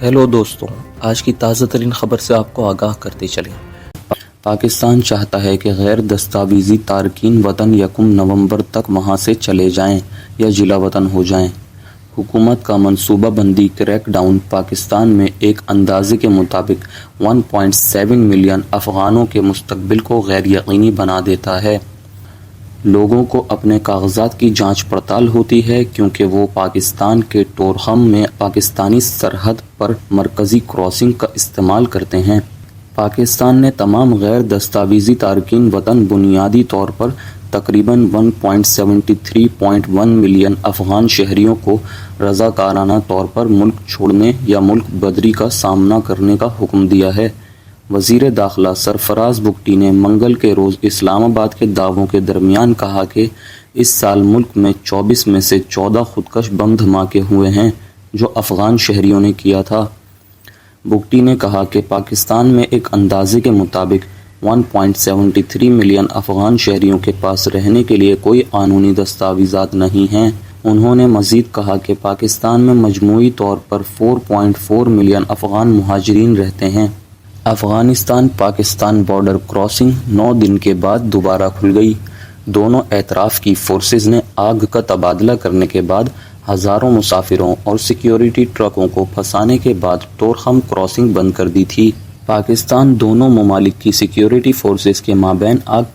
Hello दोस्तों, आज की ताज़ा तरीन खबर से आपको आगाह करते चले। पाकिस्तान चाहता है कि गैर दस्तावेजी तारकीन वतन 1 नवंबर तक वहां से चले जाएं या जिला वतन हो जाएं। हुकूमत का मनसूबा बंदी क्रैकडाउन पाकिस्तान में एक अंदाजे के मुताबिक 1.7 मिलियन अफगानों के मुस्तकबिल को गैर यकीनी बना देता है। लोगों को अपने कागजात की जांच पड़ताल होती है क्योंकि वो पाकिस्तान के टोरहम में पाकिस्तानी सरहद पर मरकज़ी क्रॉसिंग का इस्तेमाल करते हैं। पाकिस्तान ने तमाम गैर दस्तावेजी तारकीन वतन बुनियादी तौर पर तकरीबन 1.73.1 मिलियन अफगान शहरियों को रज़ाकाराना तौर पर मुल्क छोड़ने या मुल्क बदरी का सामना करने का हुक्म दिया है। वज़ीर दाखिला सरफराज बुगटी ने मंगल के रोज़ इस्लामाबाद के दावों के दरमियान कहा कि इस साल मुल्क में 24 में से 14 खुदकश बम धमाके हुए हैं जो अफ़गान शहरियों ने किया था। बुगटी ने कहा कि पाकिस्तान में एक अंदाजे के मुताबिक 1.73 मिलियन अफ़गान शहरियों के पास रहने के लिए कोई कानूनी दस्तावेज़ात नहीं हैं। उन्होंने मज़ीद कहा कि पाकिस्तान में मजमूई तौर पर 4.4 मिलियन अफ़गान मुहाजिरीन रहते हैं। अफ़गानिस्तान पाकिस्तान बॉर्डर क्रॉसिंग 9 दिन के बाद दोबारा खुल गई। दोनों एतराफ़ की फोर्सेस ने आग का तबादला करने के बाद हज़ारों मुसाफिरों और सिक्योरिटी ट्रकों को फंसाने के बाद टोरहम क्रॉसिंग बंद कर दी थी। पाकिस्तान दोनों ममालिक की सिक्योरिटी फोर्सेस के माबैन आग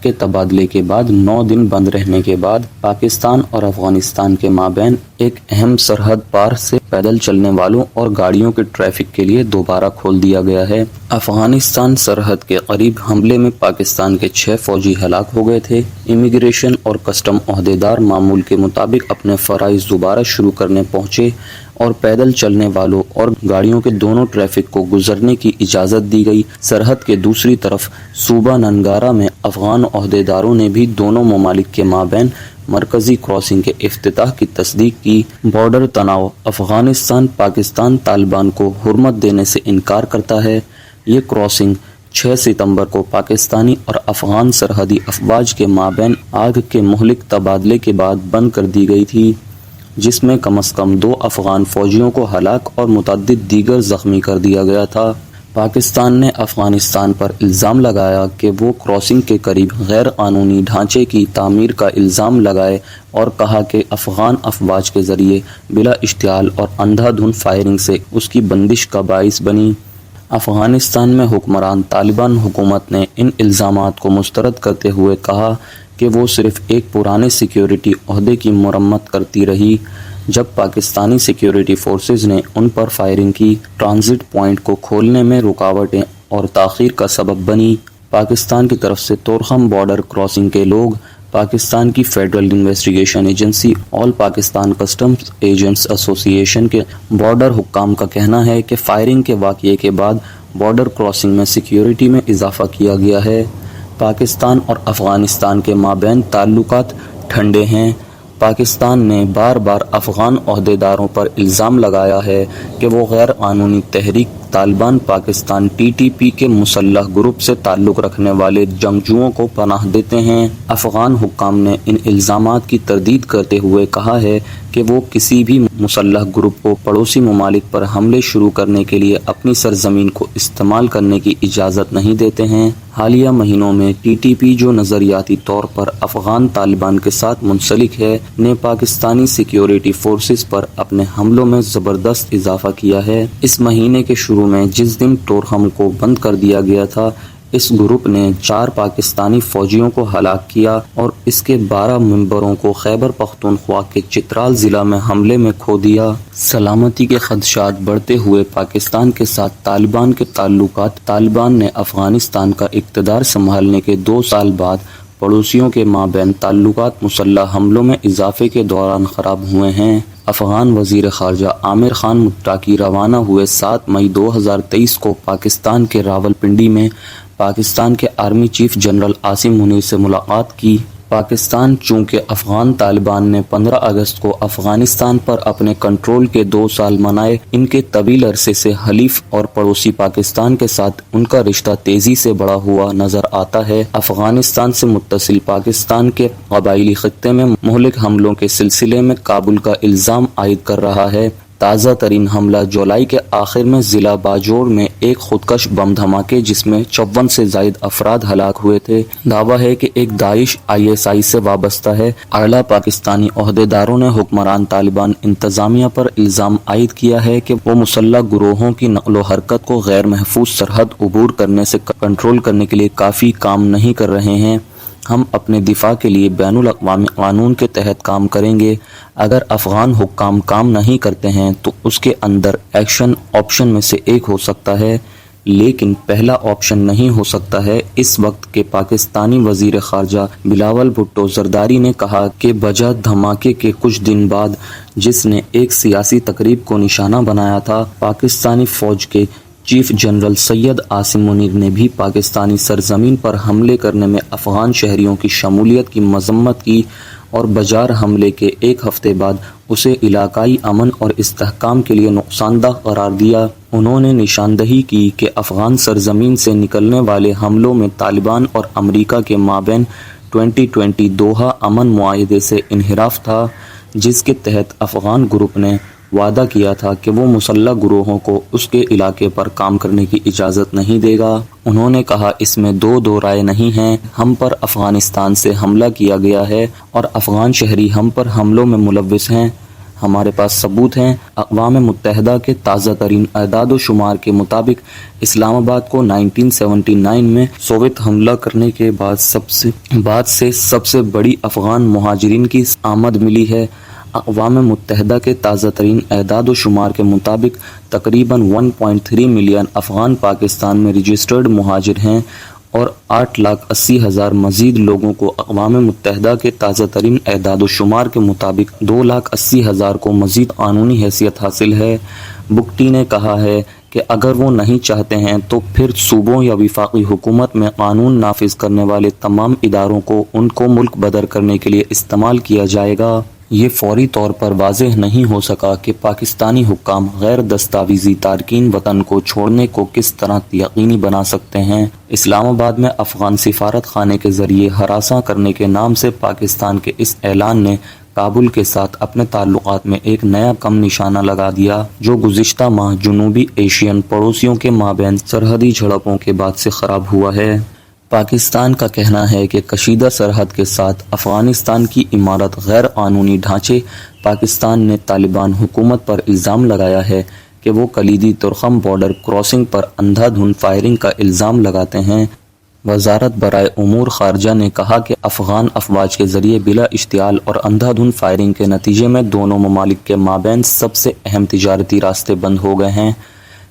के तबादले के बाद 9 दिन बंद रहने के बाद पाकिस्तान और अफगानिस्तान के माबैन एक अहम सरहद पार से पैदल चलने वालों और गाड़ियों के ट्रैफिक के लिए दोबारा खोल दिया गया है। अफगानिस्तान सरहद के करीब हमले में पाकिस्तान के 6 फौजी हलाक हो गए थे। इमिग्रेशन और कस्टम ओहदेदार मामूल के मुताबिक अपने फ़राइज़ दोबारा शुरू करने पहुंचे और पैदल चलने वालों और गाड़ियों के दोनों ट्रैफिक को गुजरने की इजाज़त दी गई। सरहद के दूसरी तरफ सूबा ननगारा में अफगान ओहदेदारों ने भी दोनों ममालिक के माबैन मरकज़ी क्रॉसिंग के इफ्तिताह की तस्दीक की। बॉर्डर तनाव अफगानिस्तान पाकिस्तान तालिबान को हुर्मत देने से इनकार करता है। ये क्रॉसिंग 6 सितंबर को पाकिस्तानी और अफगान सरहदी अफवाज के माबैन आग के मुहलिक तबादले के बाद बंद कर दी गई थी, जिसमें कम से कम 2 अफगान फौजियों को हलाक और मुतअद्दिद दीगर ज़ख्मी कर दिया गया था। पाकिस्तान ने अफगानिस्तान पर इल्ज़ाम लगाया कि वो क्रॉसिंग के करीब गैर कानूनी ढांचे की तामीर का इल्ज़ाम लगाए और कहा कि अफगान अफवाज के ज़रिए बिला इश्तियाल और अंधाधुन फायरिंग से उसकी बंदिश का बाइस बनी। अफगानिस्तान में हुक्मरान तालिबान हुकूमत ने इन इल्ज़ामात को मुस्तरद करते हुए कहा कि वो सिर्फ एक पुराने सिक्योरिटी ओहदे की मरम्मत करती रही जब पाकिस्तानी सिक्योरिटी फोर्सेस ने उन पर फायरिंग की। ट्रांजिट पॉइंट को खोलने में रुकावटें और ताख़ीर का सबब बनी। पाकिस्तान की तरफ से तोरहम बॉर्डर क्रॉसिंग के लोग पाकिस्तान की federal investigation agency all Pakistan customs agents association के बॉर्डर हुक्काम का कहना है कि फायरिंग के वाक़ये के बाद बॉर्डर क्रॉसिंग में सिक्योरिटी में इजाफा किया गया है। पाकिस्तान और अफ़गानिस्तान के माबैन ताल्लुकात ठंडे हैं। पाकिस्तान ने बार बार अफ़गान ओहदेदारों पर इल्ज़ाम लगाया है कि वो गैर कानूनी तहरीक तालिबान पाकिस्तान TTP के मुसल्लह ग्रुप से ताल्लुक़ रखने वाले जंगजुओं को पनाह देते हैं। अफ़गान हुक्काम ने इन इल्ज़ामात की तरदीद करते हुए कहा है कि वो किसी भी मुसल्लह ग्रुप को पड़ोसी ममालिक पर हमले शुरू करने के लिए अपनी सरजमीन को इस्तेमाल करने की इजाज़त नहीं देते हैं। हालिया महीनों में TTP जो नज़रियाती तौर पर अफ़गान तालिबान के साथ मुंसलिक है ने पाकिस्तानी सिक्योरिटी फोर्सेस पर अपने हमलों में ज़बरदस्त इजाफा किया है। इस महीने के शुरू में जिस दिन टोरहम को बंद कर दिया गया था, इस ग्रुप ने 4 पाकिस्तानी फौजियों को हलाक किया और इसके 12 मेंबरों को खैबर पख्तूनख्वा के चित्राल ज़िला में हमले में खो दिया। सलामती के खदशात बढ़ते हुए पाकिस्तान के साथ तालिबान के ताल्लुकात तालिबान ने अफ़गानिस्तान का इक़्तिदार संभालने के 2 साल बाद पड़ोसियों के माबैन ताल्लुकात मुसल्लह हमलों में इजाफे के दौरान ख़राब हुए हैं। अफ़गान वज़ीर ख़ारजा आमिर ख़ान मुत्ताकी रवाना हुए 7 मई 2023 को पाकिस्तान के रावलपिंडी में पाकिस्तान के army chief general Asim Munir से मुलाकात की। पाकिस्तान चूँकि अफ़गान तालिबान ने 15 अगस्त को अफ़गानिस्तान पर अपने कंट्रोल के 2 साल मनाए, इनके तवील अरसे से हलीफ और पड़ोसी पाकिस्तान के साथ उनका रिश्ता तेज़ी से बढ़ा हुआ नज़र आता है। अफ़गानिस्तान से मुत्तसिल पाकिस्तान के कबायली खित्ते में मुहलिक हमलों के सिलसिले में काबुल का इल्ज़ाम आयद कर रहा है। تازہ ترین حملہ جولائی کے آخر میں ضلع باجوڑ میں ایک خودکش بم دھماکے جس میں 54 سے زائد افراد ہلاک ہوئے تھے۔ دعویٰ ہے کہ ایک داعش ISI سے وابستہ ہے۔ اعلیٰ پاکستانی عہدیداروں نے حکمران طالبان انتظامیہ پر الزام عائد کیا ہے کہ وہ مسلح گروہوں کی نقل و حرکت کو غیر محفوظ سرحد عبور کرنے سے کنٹرول کرنے کے لیے کافی کام نہیں کر رہے ہیں۔ ہم اپنے دفاع کے لیے بین الاقوامی قانون کے تحت کام کریں گے۔ اگر افغان حکام کام نہیں کرتے ہیں تو اس کے اندر ایکشن آپشن میں سے ایک ہو سکتا ہے، لیکن پہلا آپشن نہیں ہو سکتا ہے۔ اس وقت کے پاکستانی وزیر خارجہ بلاول بھٹو زرداری نے کہا کہ بجا دھماکے کے کچھ دن بعد جس نے ایک سیاسی تقریب کو نشانہ بنایا تھا، پاکستانی فوج کے چیف جنرل سید عاصم منیر نے بھی پاکستانی سرزمین پر حملے کرنے میں افغان شہریوں کی شمولیت کی مذمت کی اور بجار حملے کے ایک ہفتے بعد اسے علاقائی امن اور استحکام کے لیے نقصان دہ قرار دیا۔ انہوں نے نشاندہی کی کہ افغان سرزمین سے نکلنے والے حملوں میں طالبان اور امریکہ کے مابین 2020 دوحہ امن معاہدے سے انحراف تھا، جس کے تحت افغان گروپ نے وعدہ کیا تھا کہ وہ مسلح گروہوں کو اس کے علاقے پر کام کرنے کی اجازت نہیں دے گا۔ انہوں نے کہا اس میں دو رائے نہیں ہیں، ہم پر افغانستان سے حملہ کیا گیا ہے اور افغان شہری ہم پر حملوں میں ملوث ہیں، ہمارے پاس ثبوت ہیں۔ اقوام متحدہ کے تازہ ترین اعداد و شمار کے مطابق اسلام آباد کو 1979 میں سوویت حملہ کرنے کے بعد سے سب سے بڑی افغان مہاجرین کی آمد ملی ہے۔ اقوام متحدہ کے تازہ ترین اعداد و شمار کے مطابق تقریباً 1.3 ملین افغان پاکستان میں رجسٹرڈ مہاجر ہیں اور 8,80,000 مزید لوگوں کو اقوام متحدہ کے تازہ ترین اعداد و شمار کے مطابق 2,80,000 کو مزید قانونی حیثیت حاصل ہے۔ بگٹی نے کہا ہے کہ اگر وہ نہیں چاہتے ہیں تو پھر صوبوں یا وفاقی حکومت میں قانون نافذ کرنے والے تمام اداروں کو ان کو ملک بدر کرنے کے لیے استعمال کیا جائے گا۔ یہ فوری طور پر واضح نہیں ہو سکا کہ پاکستانی حکام غیر دستاویزی تارکین وطن کو چھوڑنے کو کس طرح یقینی بنا سکتے ہیں۔ اسلام آباد میں افغان سفارت خانے کے ذریعے ہراساں کرنے کے نام سے پاکستان کے اس اعلان نے کابل کے ساتھ اپنے تعلقات میں ایک نیا کم نشانہ لگا دیا، جو گزشتہ ماہ جنوبی ایشین پڑوسیوں کے مابین سرحدی جھڑپوں کے بعد سے خراب ہوا ہے۔ پاکستان کا کہنا ہے کہ کشیدہ سرحد کے ساتھ افغانستان کی عمارت غیر قانونی ڈھانچے۔ پاکستان نے طالبان حکومت پر الزام لگایا ہے کہ وہ کلیدی ترخم بارڈر کراسنگ پر اندھا دھند فائرنگ کا الزام لگاتے ہیں۔ وزارت برائے امور خارجہ نے کہا کہ افغان افواج کے ذریعے بلا اشتعال اور اندھا دھند فائرنگ کے نتیجے میں دونوں ممالک کے مابین سب سے اہم تجارتی راستے بند ہو گئے ہیں۔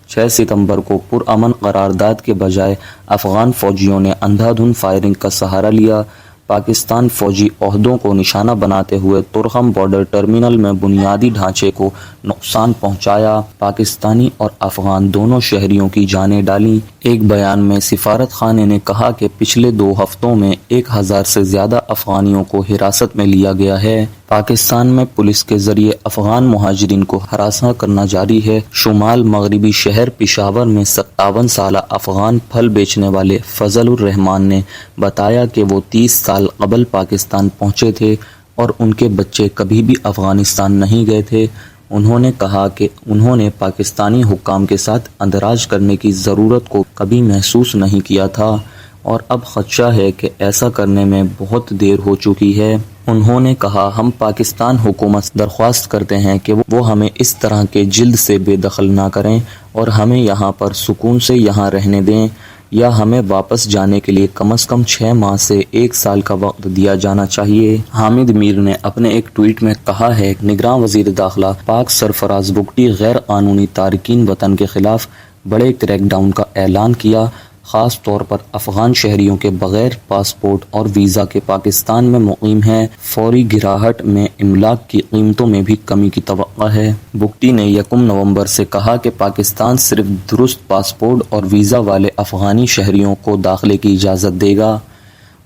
6 ستمبر کو پرامن قرارداد کے بجائے افغان فوجیوں نے اندھا دھند فائرنگ کا سہارا لیا۔ پاکستان فوجی عہدوں کو نشانہ بناتے ہوئے ترخم بارڈر ٹرمینل میں بنیادی ڈھانچے کو نقصان پہنچایا، پاکستانی اور افغان دونوں شہریوں کی جانیں ڈالیں۔ ایک بیان میں سفارت خانے نے کہا کہ پچھلے 2 ہفتوں میں 1000 سے زیادہ افغانیوں کو حراست میں لیا گیا ہے۔ پاکستان میں پولیس کے ذریعے افغان مہاجرین کو ہراساں کرنا جاری ہے۔ شمال مغربی شہر پشاور میں 57 سالہ افغان پھل بیچنے والے فضل الرحمان نے بتایا کہ وہ 30 سال قبل پاکستان پہنچے تھے اور ان کے بچے کبھی بھی افغانستان نہیں گئے تھے۔ انہوں نے کہا کہ انہوں نے پاکستانی حکام کے ساتھ اندراج کرنے کی ضرورت کو کبھی محسوس نہیں کیا تھا اور اب خدشہ ہے کہ ایسا کرنے میں بہت دیر ہو چکی ہے۔ انہوں نے کہا ہم پاکستان حکومت سے درخواست کرتے ہیں کہ وہ ہمیں اس طرح کے جلد سے بے دخل نہ کریں اور ہمیں یہاں پر سکون سے یہاں رہنے دیں، یا ہمیں واپس جانے کے لیے کم از کم 6 ماہ سے 1 سال کا وقت دیا جانا چاہیے۔ حامد میر نے اپنے ایک ٹویٹ میں کہا ہے کہ نگراں وزیر داخلہ پاک سرفراز بگٹی غیر قانونی تارکین وطن کے خلاف بڑے کریک ڈاؤن کا اعلان کیا، خاص طور پر افغان شہریوں کے بغیر پاسپورٹ اور ویزا کے پاکستان میں مقیم ہیں۔ فوری گراہٹ میں املاک کی قیمتوں میں بھی کمی کی توقع ہے۔ بگٹی نے 1 نومبر سے کہا کہ پاکستان صرف درست پاسپورٹ اور ویزا والے افغانی شہریوں کو داخلے کی اجازت دے گا۔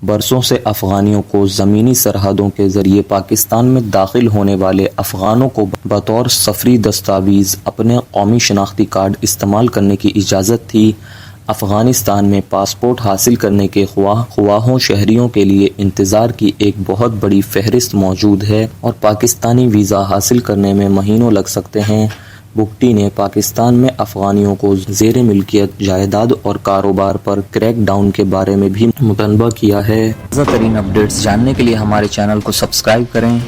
برسوں سے افغانیوں کو زمینی سرحدوں کے ذریعے پاکستان میں داخل ہونے والے افغانوں کو بطور سفری دستاویز اپنے قومی شناختی کارڈ استعمال کرنے کی اجازت تھی۔ افغانستان میں پاسپورٹ حاصل کرنے کے خواہوں شہریوں کے لیے انتظار کی ایک بہت بڑی فہرست موجود ہے اور پاکستانی ویزا حاصل کرنے میں مہینوں لگ سکتے ہیں۔ بگٹی نے پاکستان میں افغانیوں کو زیر ملکیت جائیداد اور کاروبار پر کریک ڈاؤن کے بارے میں بھی متنبہ کیا ہے۔ تازہ ترین اپڈیٹس جاننے کے لیے ہمارے چینل کو سبسکرائب کریں